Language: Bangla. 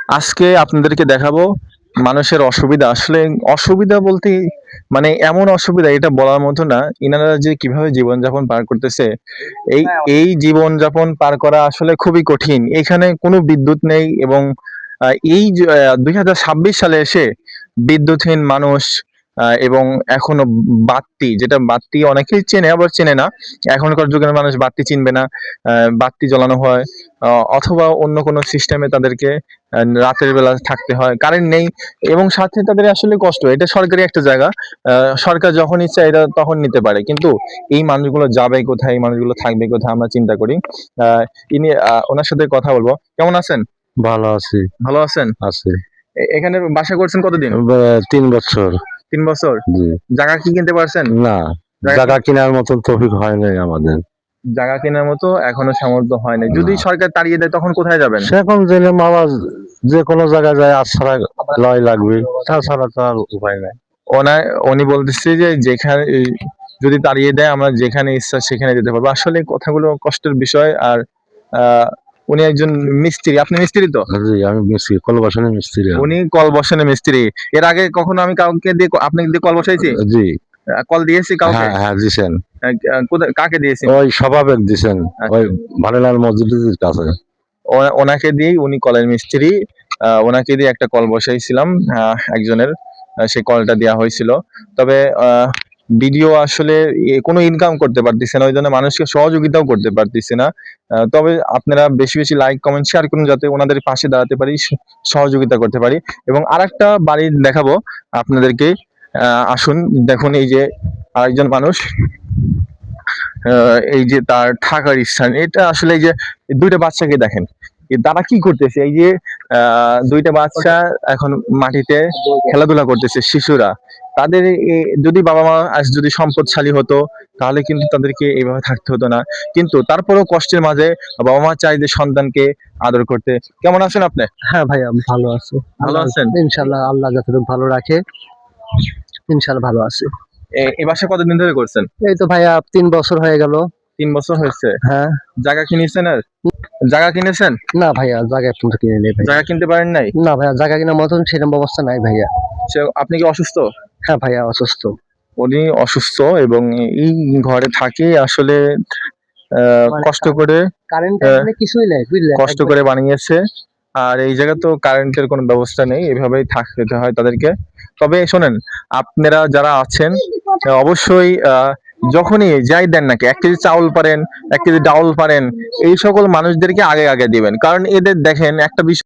আজকে আপনাদেরকে দেখাবো মানুষের অসুবিধা। আসলে অসুবিধা বলতে মানে এমন অসুবিধা এটা বলার মতো না। ইনারা যে কিভাবে জীবনযাপন পার করতেছে, এই এই জীবনযাপন পার করা আসলে খুবই কঠিন। এখানে কোনো বিদ্যুৎ নেই এবং এই যে ২০২৬ সালে এসে বিদ্যুৎহীন মানুষ এবং এখনো বাত্তি, যেটা বাত্তি অনেকেই চেনে আবার চেনে না। এখনকার যুগের মানুষ বাত্তি চিনবে না। বাত্তি জ্বালানো হয় অথবা অন্য কোনো সিস্টেমে তাদেরকে রাতের বেলা থাকতে হয়, কারেন্ট নেই এবং সাথে তাদের আসলে কষ্ট। এটা সরকারি একটা জায়গা, সরকার যখন ইচ্ছা এটা তখন নিতে পারে, কিন্তু এই মানুষগুলো যাবে কোথায়, এই মানুষগুলো থাকবে কোথায় আমরা চিন্তা করি। আহ ইনি ওনার সাথে কথা বলবো। কেমন আছেন? ভালো আছি। ভালো আছেন? আছি। এখানে বাসা করছেন কতদিন? ৩ বছর। 3 বছর। জি। জায়গা কি কিনতে পারছেন? না, জায়গা জায়গা কেনার মতন তৌফিক হয় নাই আমাদের। জায়গা কেনার মতো এখনো সামর্থ্য হয় নাই। যদি না। সরকার তাড়িয়ে দেয় তখন কোথায় যাবেন? সে এখন জেলে মামা যে কোনো জায়গায় যায় আশ্রা লয় লাগবে, তাছাড়া তো আর উপায় নাই। উনি বলতেছে যে যেখানে যদি তাড়িয়ে দেয় আমরা যেখানে ইচ্ছা সেখানে যেতে পারবো। আসলে কথাগুলো কষ্টের বিষয়। আর আহ, উনি একজন মিস্ত্রি। আপনি মিস্ত্রি তো? জি, আমি মিস্ত্রি, কলবাসনের মিস্ত্রি আমি। উনি কল বসানো মিস্ত্রি। এর আগে কখনো আমি কাউকে দিয়ে আপনাকে দিয়ে কল বসাইছি? জি। কল দিয়েছি কাউকে? হ্যাঁ, হ্যাঁ দিছেন। কোথায় কাকে দিয়েছি? ওই স্বভাবের দিছেন, ওই আচ্ছা। ভালেলাল মসজিদের কাছে। ওনাকে দিয়েই, উনি কলের মিস্ত্রি। ওনাকে দিয়ে একটা কল বসাইছিলাম একজনের। সেই কলটা দেওয়া হয়েছিল। তবে ভিডিও আসলে কোনো ইনকাম করতে পারতেছে না, ওই জন্য মানুষকে সহযোগিতাও করতে পারতেছে না। তবে আপনারা বেশি বেশি লাইক কমেন্ট শেয়ার করুন যাতে ওনাদের পাশে দাঁড়াতে পারি, সহযোগিতা করতে পারি। এবং আরেকটা বাড়ি দেখাবো আপনাদেরকে। আসুন দেখুন, এই যে আরেকজন মানুষ, এই যে তার থাকার স্থান, এটা আসলে এই যে দুইটা বাচ্চাকে দেখেন তারা কি করতেছে। এই যে দুইটা বাচ্চা এখন মাটিতে খেলাধুলা করতেছে, শিশুরা। তাদের যদি বাবা মা আজ যদি সম্পদশালী হতো তাহলে কিন্তু তাদেরকে এইভাবে থাকতে হতো না। কিন্তু তারপরেও কষ্টের মাঝে বাবা মা চাই যে সন্তানকে আদর করতে। কেমন আছেন আপনি? হ্যাঁ ভাইয়া, ভালো আছি। ভালো আছেন? ইনশাল্লাহ আল্লাহ যতটুকু ভালো রাখে, ইনশাল্লাহ ভালো আছি। এই বাসা কতদিন ধরে করছেন? এই তো ভাইয়া 3 বছর হয়ে গেল। 3 বছর হয়েছে। হ্যাঁ। জায়গা কিনেছেন? আর জায়গা কিনেছেন? না ভাইয়া, জায়গা এখন তো কিনে নেই ভাইয়া। জায়গা কিনতে পারেন নাই? না ভাইয়া, জায়গা কেনার মতন সেরকম ব্যবস্থা নাই ভাইয়া। আপনি কি অসুস্থ? হ্যাঁ ভাইয়া, অসুস্থ। উনি অসুস্থ এবং এই ঘরে থাকে আসলে মানে কষ্ট করে, কারেন্ট আহ, মানে কিছুই নাই বুঝলেন, কষ্ট করে বানিয়েছে। আর এই জায়গা তো কারেন্টের কোনো ব্যবস্থা নেই, এভাবেই থাকতে হয় তাদেরকে। তবে শোনেন, আপনারা যারা আছেন অবশ্যই যখনই যাই দেন নাকি 1 কেজি চাউল পারেন, 1 কেজি ডাউল পারেন, এই সকল মানুষদেরকে আগে আগে দিবেন। কারণ এদের দেখেন একটা বিষয়